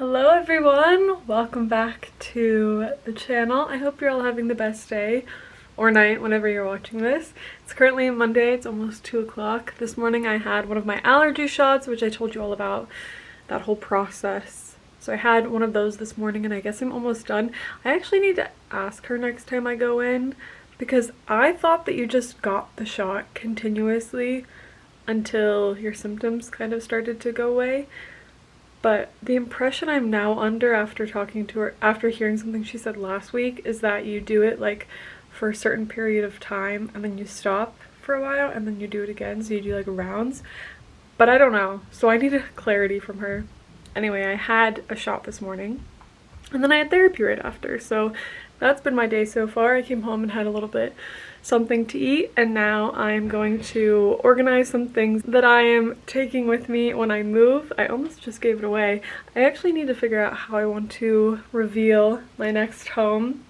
Hello everyone, welcome back to the channel. I hope you're all having the best day or night whenever you're watching this. It's currently Monday, it's almost 2 o'clock. This morning I had one of my allergy shots, which I told you all about, that whole process. So I had one of those this morning and I guess I'm almost done. I actually need to ask her next time I go in because I thought that you just got the shot continuously until your symptoms kind of started to go away. But the impression I'm now under after talking to her, after hearing something she said last week, is that you do it like for a certain period of time and then you stop for a while and then you do it again. So you do like rounds. But I don't know. So I need clarity from her. Anyway, I had a shot this morning and then I had therapy right after. So that's been my day so far. I came home and had a little bit something to eat, and now I'm going to organize some things that I am taking with me when I move. I almost just gave it away. I actually need to figure out how I want to reveal my next home,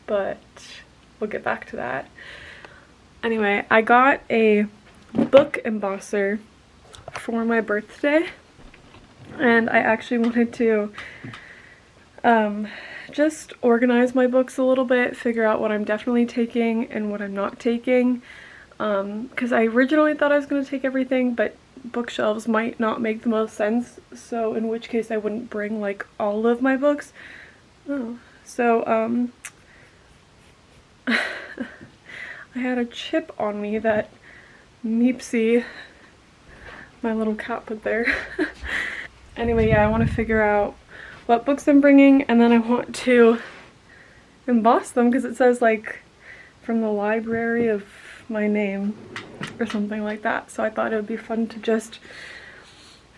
but we'll get back to that. Anyway, I got a book embosser for my birthday, and I actually wanted to just organize my books a little bit, figure out what I'm definitely taking and what I'm not taking, because I originally thought I was going to take everything, but bookshelves might not make the most sense, so in which case I wouldn't bring like all of my books. So I had a chip on me that Meepsy, my little cat, put there. Anyway, yeah, I want to figure out what books I'm bringing, and then I want to emboss them because it says like from the library of my name or something like that. So I thought it would be fun to just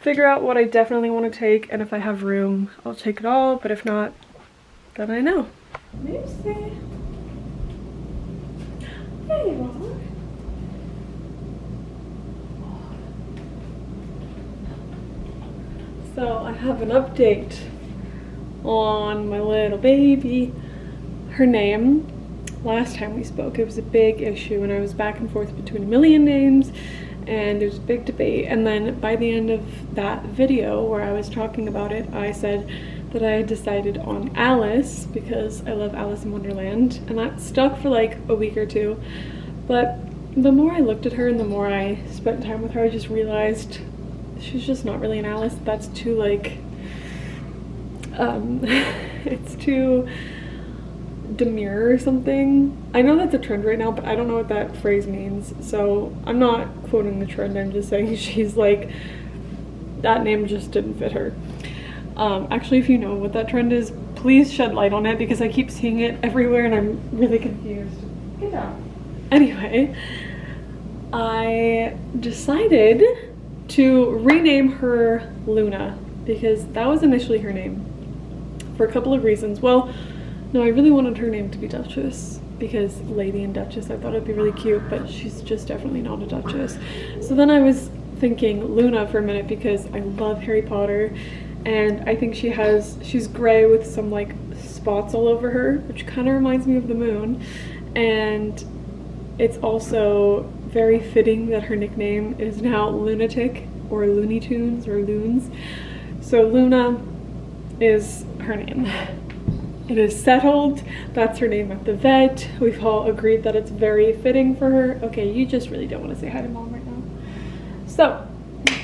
figure out what I definitely want to take, and if I have room I'll take it all, but if not, then I know. Lucy. There you are. So I have an update on my little baby. Her name, last time we spoke, it was a big issue and I was back and forth between a million names and there was a big debate, and then by the end of that video where I was talking about it, I said that I had decided on Alice because I love Alice in Wonderland, and that stuck for like a week or two. But the more I looked at her and the more I spent time with her, I just realized she's just not really an Alice. That's too like it's too demure or something. I know that's a trend right now, but I don't know what that phrase means, so I'm not quoting the trend. I'm just saying she's like, that name just didn't fit her. Actually, if you know what that trend is, please shed light on it because I keep seeing it everywhere and I'm really confused. Get down. Anyway, I decided to rename her Luna because that was initially her name, for a couple of reasons. Well, no, I really wanted her name to be Duchess because Lady and Duchess, I thought it'd be really cute, but she's just definitely not a Duchess. So then I was thinking Luna for a minute because I love Harry Potter and I think she's gray with some like spots all over her, which kind of reminds me of the moon, and it's also very fitting that her nickname is now Lunatic or Looney Tunes or Loons. So Luna is her name. It is settled. That's her name at the vet. We've all agreed that it's very fitting for her. Okay, you just really don't want to say hi to mom right now. So,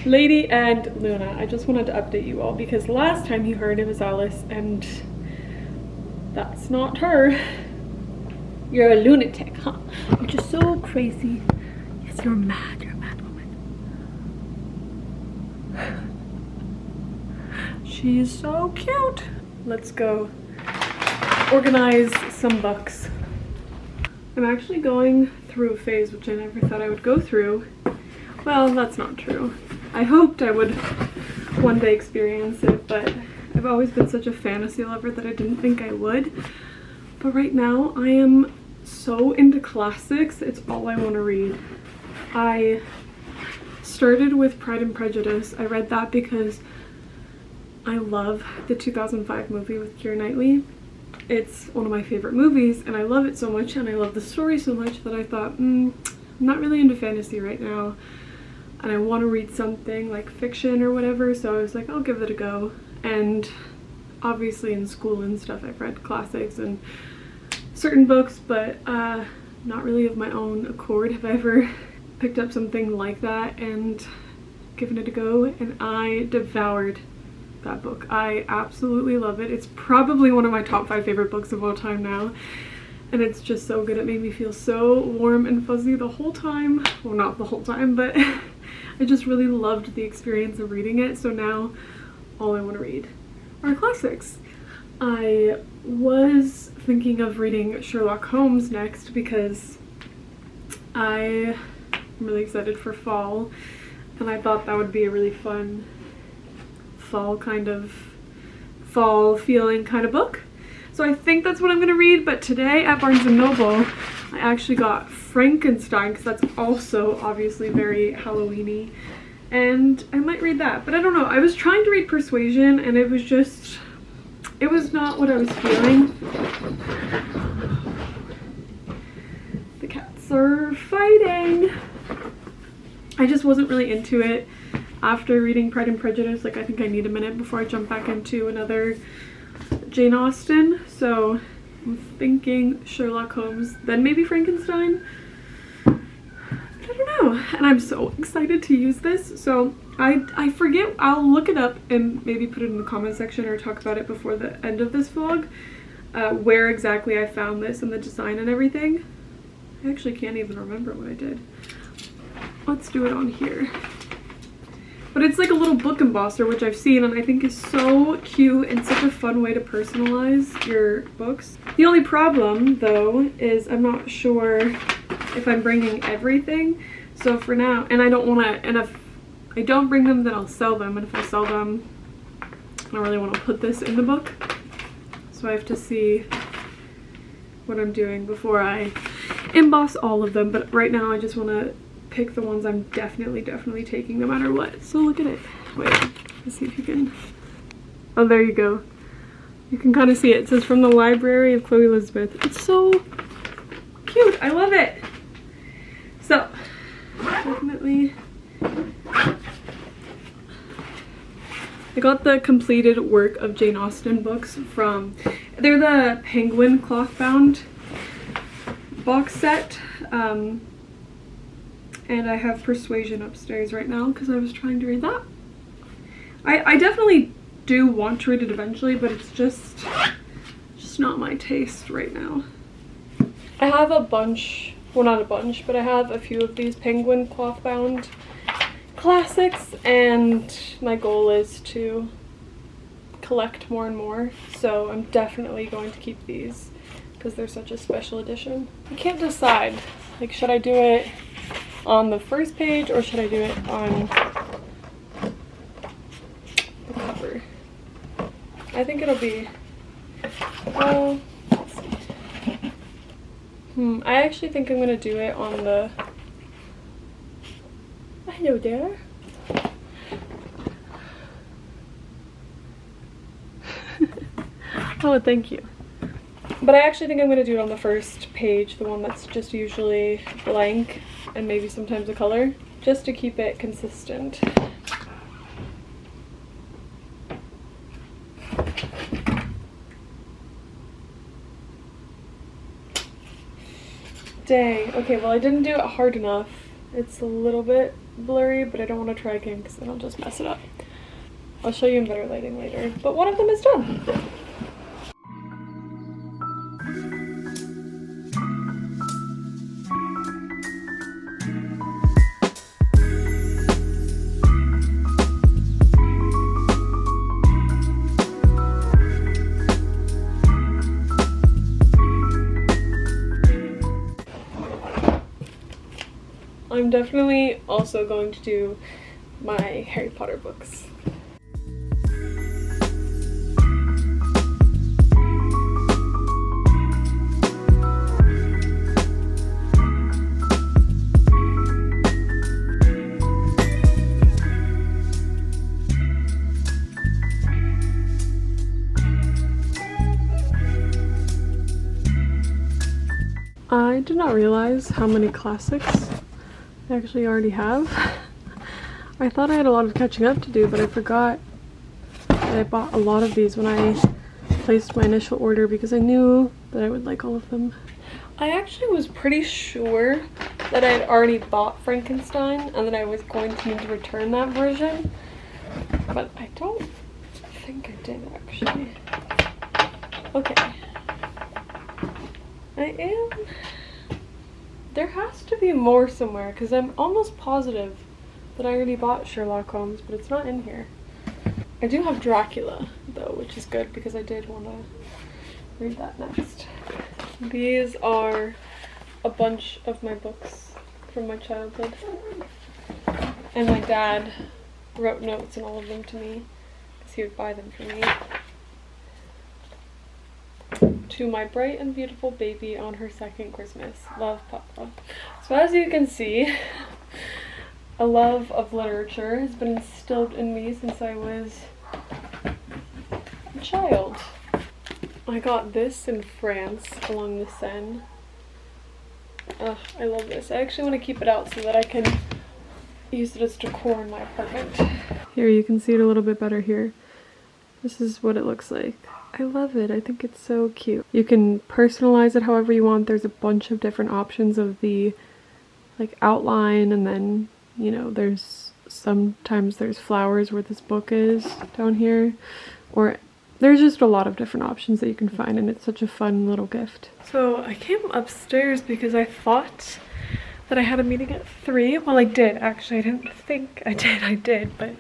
Lady and Luna, I just wanted to update you all because last time you heard it was Alice and that's not her. You're a lunatic, huh? You're just so crazy. Yes, you're mad. You're a mad woman. She's so cute. Let's go organize some books. I'm actually going through a phase which I never thought I would go through. Well, that's not true. I hoped I would one day experience it, but I've always been such a fantasy lover that I didn't think I would. But right now I am so into classics, it's all I want to read. I started with Pride and Prejudice. I read that because I love the 2005 movie with Keira Knightley. It's one of my favorite movies and I love it so much and I love the story so much that I thought, I'm not really into fantasy right now and I want to read something like fiction or whatever, so I was like, I'll give it a go. And obviously in school and stuff I've read classics and certain books, but not really of my own accord have I ever picked up something like that and given it a go, and I devoured that book. I absolutely love it. It's probably one of my top 5 favorite books of all time now, and it's just so good. It made me feel so warm and fuzzy the whole time. Well, not the whole time, but I just really loved the experience of reading it, so now all I want to read are classics. I was thinking of reading Sherlock Holmes next because I'm really excited for fall, and I thought that would be a really fun fall feeling kind of book. So I think that's what I'm gonna read, but today at Barnes & Noble I actually got Frankenstein because that's also obviously very Halloween-y, and I might read that, but I don't know. I was trying to read Persuasion and it was not what I was feeling. The cats are fighting. I just wasn't really into it after reading Pride and Prejudice. Like, I think I need a minute before I jump back into another Jane Austen. So I'm thinking Sherlock Holmes, then maybe Frankenstein. I don't know. And I'm so excited to use this. So I forget, I'll look it up and maybe put it in the comment section or talk about it before the end of this vlog, where exactly I found this and the design and everything. I actually can't even remember what I did. Let's do it on here. But it's like a little book embosser, which I've seen and I think is so cute and such a fun way to personalize your books. The only problem though is I'm not sure if I'm bringing everything. So for now, and I don't want to, and if I don't bring them, then I'll sell them, and if I sell them, I don't really want to put this in the book. So I have to see what I'm doing before I emboss all of them. But right now I just want to pick the ones I'm definitely taking no matter what. So look at it. Wait, let's see if you can. Oh, there you go. You can kind of see it. It says from the library of Chloé Elizabeth. It's so cute. I love it. So definitely. I got the completed work of Jane Austen books from, they're the Penguin cloth bound box set, and I have Persuasion upstairs right now because I was trying to read that. I definitely do want to read it eventually, but it's just not my taste right now. I have a bunch, well not a bunch, but I have a few of these Penguin cloth bound classics, and my goal is to collect more and more, so I'm definitely going to keep these because they're such a special edition. I can't decide, like, should I do it on the first page or should I do it on the cover? I think it'll be, well, let's see. I actually think I'm gonna do it on the, hello there. Oh, thank you. But I actually think I'm going to do it on the first page, the one that's just usually blank and maybe sometimes a color, just to keep it consistent. Dang. Okay, well I didn't do it hard enough. It's a little bit blurry, but I don't want to try again because then I'll just mess it up. I'll show you in better lighting later, but one of them is done. I'm definitely also going to do my Harry Potter books. I did not realize how many classics I actually already have. I thought I had a lot of catching up to do, but I forgot that I bought a lot of these when I placed my initial order because I knew that I would like all of them. I actually was pretty sure that I had already bought Frankenstein and that I was going to need to return that version, but I don't think I did actually. Okay. There has to be more somewhere because I'm almost positive that I already bought Sherlock Holmes, but it's not in here. I do have Dracula though, which is good because I did want to read that next. These are a bunch of my books from my childhood. And my dad wrote notes in all of them to me because he would buy them for me. To my bright and beautiful baby on her second Christmas. Love, Papa. So as you can see, a love of literature has been instilled in me since I was a child. I got this in France along the Seine. Ugh, I love this. I actually want to keep it out so that I can use it as decor in my apartment. Here, you can see it a little bit better here. This is what it looks like. I love it. I think it's so cute. You can personalize it however you want. There's a bunch of different options of the like outline, and then, you know, sometimes there's flowers where this book is down here, or there's just a lot of different options that you can find, and it's such a fun little gift. So I came upstairs because I thought that I had a meeting at 3. Well, I did actually. I didn't think I did, but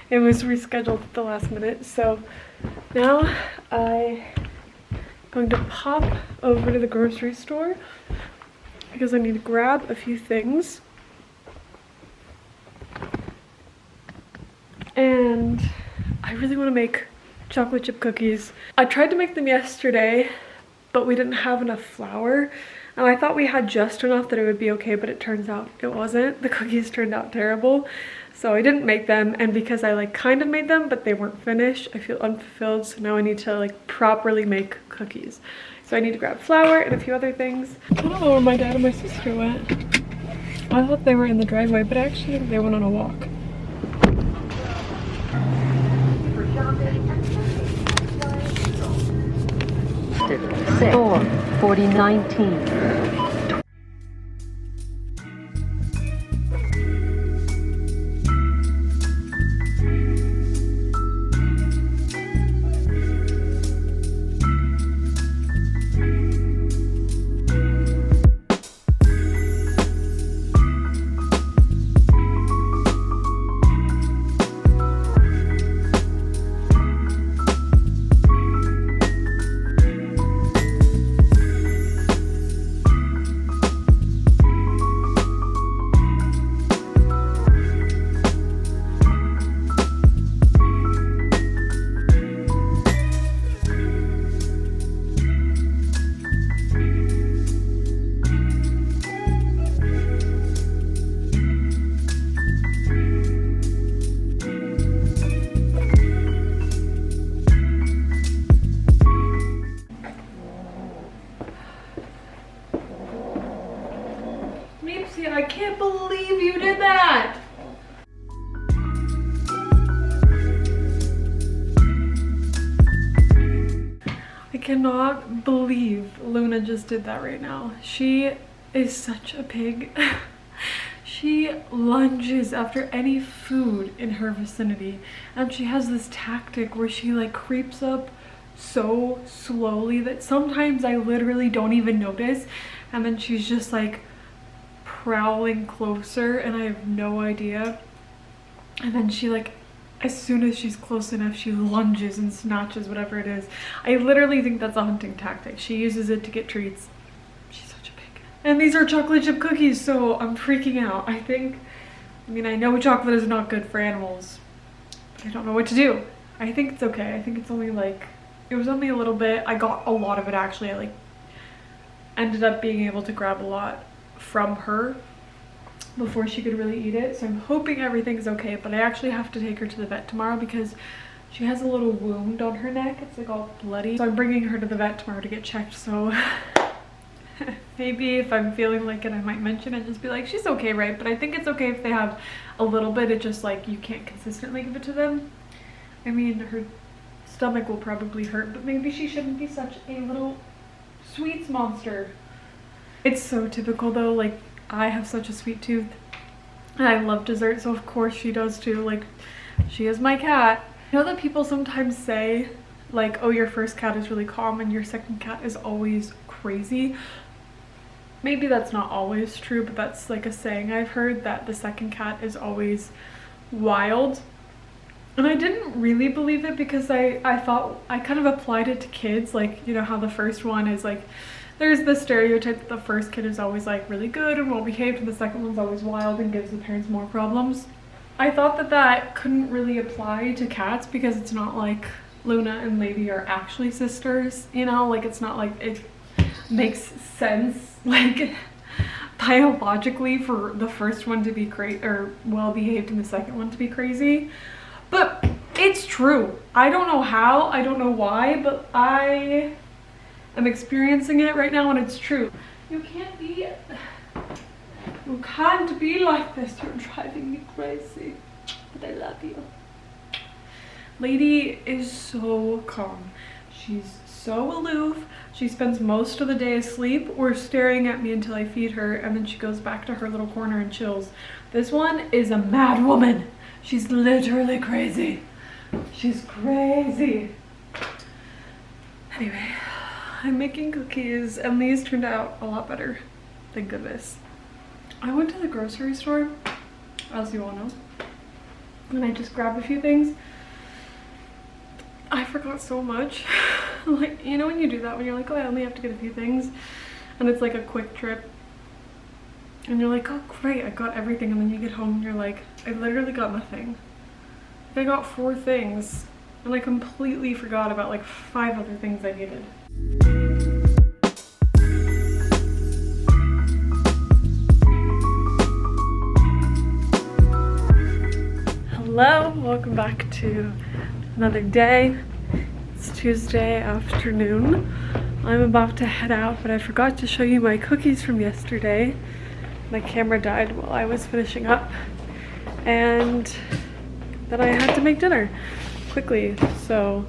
it was rescheduled at the last minute. So now I'm going to pop over to the grocery store because I need to grab a few things. And I really want to make chocolate chip cookies. I tried to make them yesterday, but we didn't have enough flour. And I thought we had just enough that it would be okay, but it turns out it wasn't. The cookies turned out terrible. So I didn't make them, and because I like kind of made them, but they weren't finished, I feel unfulfilled. So now I need to like properly make cookies. So I need to grab flour and a few other things. I don't know where my dad and my sister went. I thought they were in the driveway, but actually they went on a walk. 4019. I can't believe you did that! I cannot believe Luna just did that right now. She is such a pig. She lunges after any food in her vicinity, and she has this tactic where she like creeps up so slowly that sometimes I literally don't even notice, and then she's just like prowling closer and I have no idea, and then she like, as soon as she's close enough, she lunges and snatches whatever it is. I literally think that's a hunting tactic. She uses it to get treats. She's such a pig. And these are chocolate chip cookies, so I'm freaking out. I mean, I know chocolate is not good for animals, but I don't know what to do. I think it's okay. I think it's only like, it was only a little bit. I got a lot of it actually. I like ended up being able to grab a lot from her before she could really eat it, so I'm hoping everything's okay. But I actually have to take her to the vet tomorrow because she has a little wound on her neck. It's like all bloody, so I'm bringing her to the vet tomorrow to get checked. So maybe if I'm feeling like it, I might mention it, just be like, she's okay, right? But I think it's okay if they have a little bit. It's just like you can't consistently give it to them. I mean, her stomach will probably hurt, but maybe she shouldn't be such a little sweets monster. It's so typical though, like I have such a sweet tooth and I love dessert, so of course she does too. Like, she is my cat. You know that people sometimes say like, oh, your first cat is really calm and your second cat is always crazy. Maybe that's not always true, but that's like a saying I've heard, that the second cat is always wild. And I didn't really believe it because I thought, I kind of applied it to kids, like, you know how the first one is like, there's the stereotype that the first kid is always like really good and well behaved and the second one's always wild and gives the parents more problems. I thought that that couldn't really apply to cats because it's not like Luna and Lady are actually sisters, you know, like it's not like it makes sense like biologically for the first one to be crazy or well behaved and the second one to be crazy. But it's true. I don't know how, I don't know why, but I am experiencing it right now and it's true. You can't be like this. You're driving me crazy. But I love you. Lady is so calm. She's so aloof. She spends most of the day asleep or staring at me until I feed her, and then she goes back to her little corner and chills. This one is a mad woman. She's literally crazy. She's crazy. Anyway, I'm making cookies and these turned out a lot better. Thank goodness. I went to the grocery store, as you all know, and I just grabbed a few things. I forgot so much. Like, you know when you do that, when you're like, oh, I only have to get a few things, and it's like a quick trip, and you're like, oh great, I got everything, and then you get home and you're like, I literally got nothing. I got 4 things, and I completely forgot about like 5 other things I needed. Hello, welcome back to another day. It's Tuesday afternoon. I'm about to head out, but I forgot to show you my cookies from yesterday. My camera died while I was finishing up, and then I had to make dinner quickly. So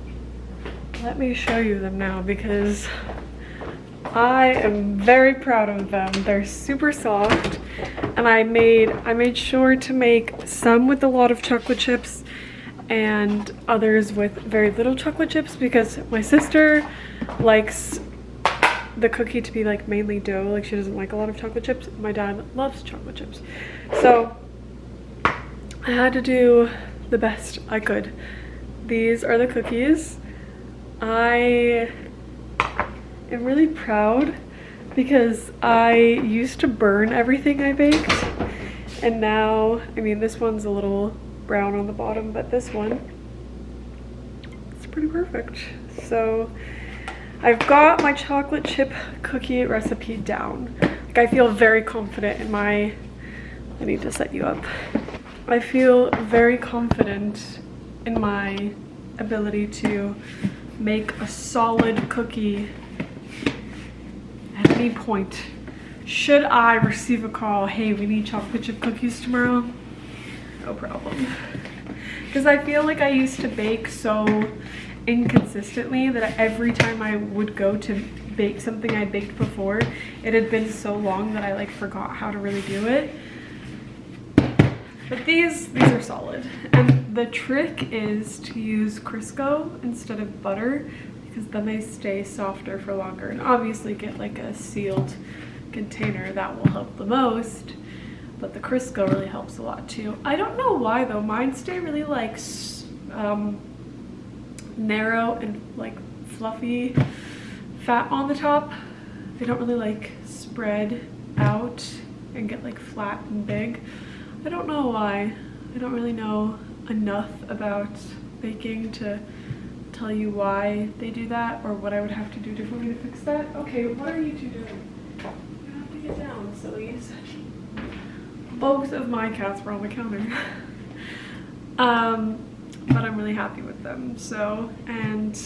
let me show you them now because I am very proud of them. They're super soft, and I made sure to make some with a lot of chocolate chips and others with very little chocolate chips because my sister likes the cookie to be like mainly dough. Like, she doesn't like a lot of chocolate chips. My dad loves chocolate chips. So I had to do the best I could. These are the cookies. I am really proud because I used to burn everything I baked, and now, I mean, this one's a little brown on the bottom, but this one, it's pretty perfect. So I've got my chocolate chip cookie recipe down. Like, I feel very confident in my, I need to set you up. I feel very confident in my ability to make a solid cookie at any point. Should I receive a call, hey, we need chocolate chip cookies tomorrow? No problem. Because I feel like I used to bake so inconsistently that every time I would go to bake something I baked before, it had been so long that I like forgot how to really do it. But these are solid. And the trick is to use Crisco instead of butter, because then they stay softer for longer. And obviously get like a sealed container, that will help the most. But the Crisco really helps a lot too. I don't know why though, mine stay really like narrow and like fluffy fat on the top. They don't really like spread out and get like flat and big. I don't know why. I don't really know enough about baking to tell you why they do that or what I would have to do differently to fix that. Okay, what are you two doing? You have to get down, sillies. Both of my cats were on the counter. But I'm really happy with them. So, and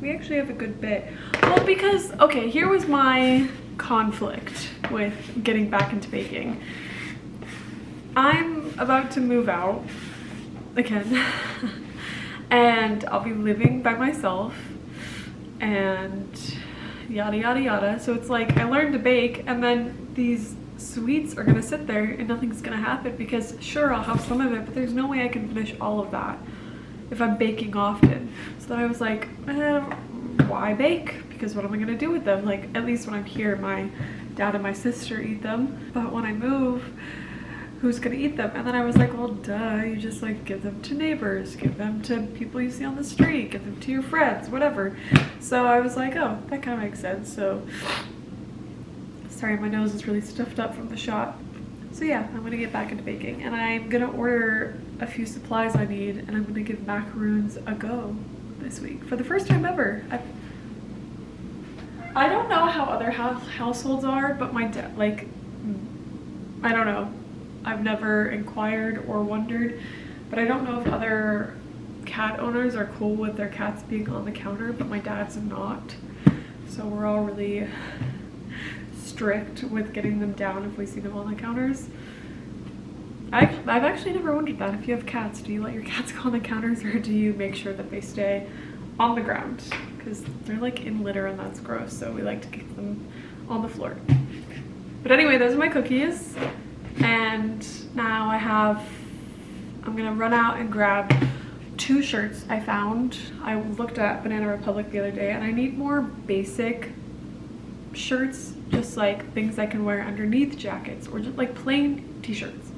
we actually have a good bit. Well, because, okay, here was my conflict with getting back into baking. I'm about to move out again. and I'll be living by myself and yada yada yada. So it's like I learned to bake, and then these sweets are gonna sit there and nothing's gonna happen, because sure, I'll have some of it, but there's no way I can finish all of that if I'm baking often. So then I was like, why bake? Because what am I gonna do with them? Like, at least when I'm here, my dad and my sister eat them, but when I move, who's gonna eat them? And then I was like, well, duh, you just like give them to neighbors, give them to people you see on the street, give them to your friends, whatever. So I was like, oh, that kind of makes sense. So sorry, my nose is really stuffed up from the shot. So yeah, I'm gonna get back into baking, and I'm gonna order a few supplies I need, and I'm gonna give macaroons a go this week for the first time ever. I don't know how other households are, but my dad, like, I don't know. I've never inquired or wondered, but I don't know if other cat owners are cool with their cats being on the counter, but my dad's not. So we're all really strict with getting them down if we see them on the counters. I've actually never wondered that. If you have cats, do you let your cats go on the counters, or do you make sure that they stay on the ground? Because they're like in litter and that's gross, so we like to keep them on the floor. But anyway, those are my cookies, and now I'm gonna run out and grab 2 shirts I found. I looked at Banana Republic the other day, and I need more basic shirts, just like things I can wear underneath jackets, or just like plain t-shirts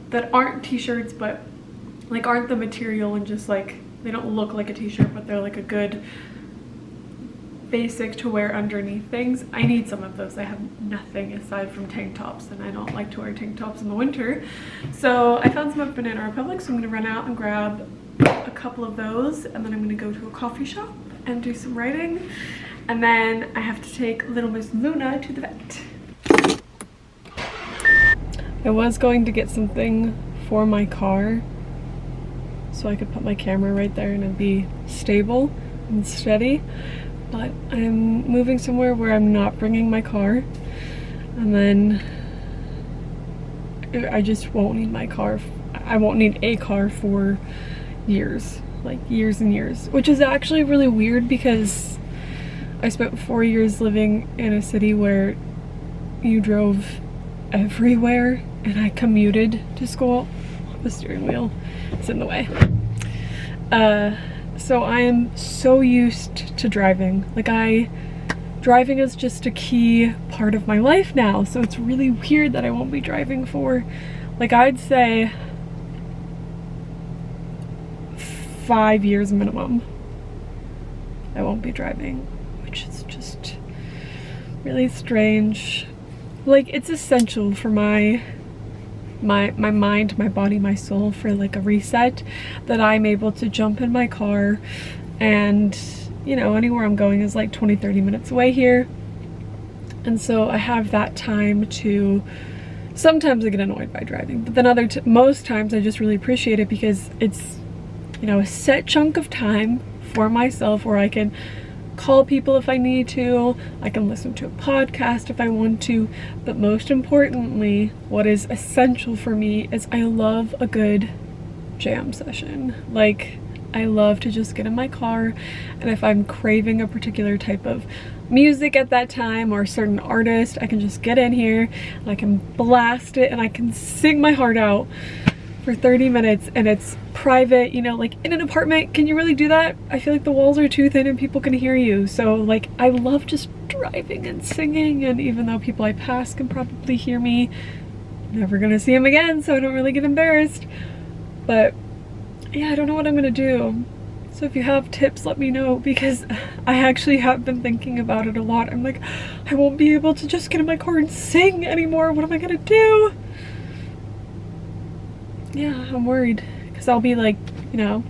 that aren't t-shirts, but like aren't the material, and just like they don't look like a t-shirt, but they're like a good basic to wear underneath things. I need some of those. I have nothing aside from tank tops, and I don't like to wear tank tops in the winter. So I found some at Banana Republic, so I'm gonna run out and grab a couple of those, and then I'm gonna go to a coffee shop and do some writing. And then I have to take little Miss Luna to the vet. I was going to get something for my car so I could put my camera right there and it'd be stable and steady. But I'm moving somewhere where I'm not bringing my car. And then I just won't need my car. I won't need a car for years. Like years and years. Which is actually really weird, because I spent 4 years living in a city where you drove everywhere, and I commuted to school. The steering wheel is in the way. So I am so used to driving. Like driving is just a key part of my life now. So it's really weird that I won't be driving for, like, I'd say 5 years minimum. I won't be driving, which is just really strange. Like, it's essential for my mind, my body, my soul, for like a reset, that I'm able to jump in my car, and you know, anywhere I'm going is like 20-30 minutes away here, and so I have that time to, sometimes I get annoyed by driving, but then most times I just really appreciate it, because it's, you know, a set chunk of time for myself where I can call people if I need to, I can listen to a podcast if I want to, but most importantly, what is essential for me is I love a good jam session. Like, I love to just get in my car, and if I'm craving a particular type of music at that time, or a certain artist, I can just get in here and I can blast it and I can sing my heart out for 30 minutes, and it's private. You know, like in an apartment, can you really do that? I feel like the walls are too thin and people can hear you. So like, I love just driving and singing, and even though people I pass can probably hear me, I'm never gonna see them again, so I don't really get embarrassed. But yeah, I don't know what I'm gonna do. So if you have tips, let me know, because I actually have been thinking about it a lot. I'm like, I won't be able to just get in my car and sing anymore. What am I gonna do? Yeah, I'm worried, because I'll be like, you know,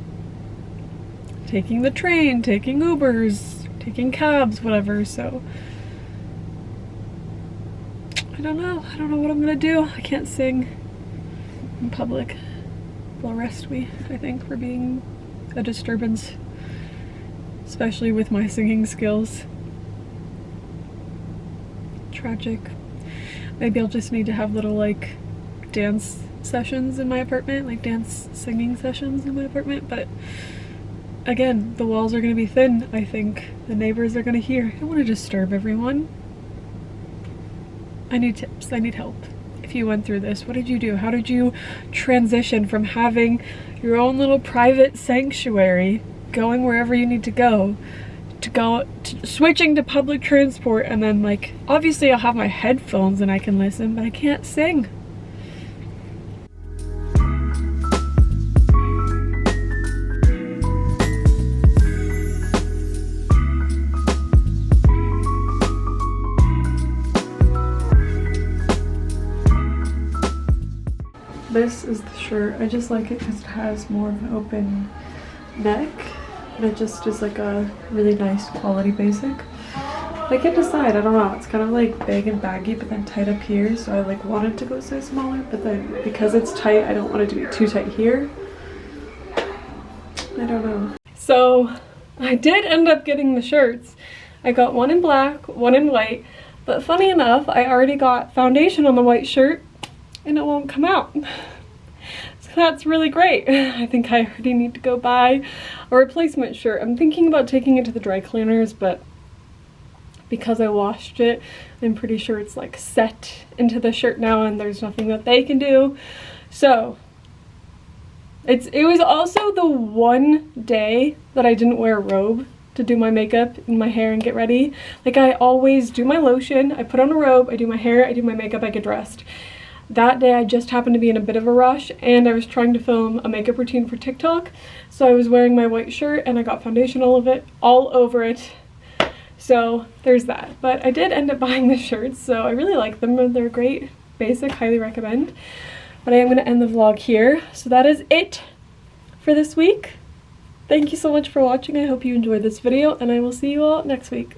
taking the train, taking Ubers, taking cabs, whatever. So I don't know what I'm gonna do. I can't sing in public. They'll arrest me, I think, for being a disturbance, especially with my singing skills. Tragic. Maybe I'll just need to have little like dance sessions in my apartment, like dance singing sessions in my apartment, but again, the walls are gonna be thin. I think the neighbors are gonna hear. I don't want to disturb everyone. I need tips, I need help. If you went through this, what did you do? How did you transition from having your own little private sanctuary, going wherever you need to go switching to public transport, and then like, obviously I'll have my headphones and I can listen, but I can't sing. This is the shirt. I just like it because it has more of an open neck, and it just is like a really nice quality basic. I can't decide, I don't know. It's kind of like big and baggy, but then tight up here, so I like wanted to go size smaller, but then because it's tight, I don't want it to be too tight here. I don't know. So I did end up getting the shirts. I got one in black, one in white, but funny enough, I already got foundation on the white shirt and it won't come out. So that's really great. I think I already need to go buy a replacement shirt. I'm thinking about taking it to the dry cleaners, but because I washed it, I'm pretty sure it's like set into the shirt now and there's nothing that they can do. So it was also the one day that I didn't wear a robe to do my makeup and my hair and get ready. Like, I always do my lotion, I put on a robe, I do my hair, I do my makeup, I get dressed. That day I just happened to be in a bit of a rush and I was trying to film a makeup routine for TikTok, so I was wearing my white shirt and I got foundation all over it. So there's that. But I did end up buying the shirts, so I really like them. They're great, basic, highly recommend. But I am going to end the vlog here. So that is it for this week. Thank you so much for watching. I hope you enjoyed this video and I will see you all next week.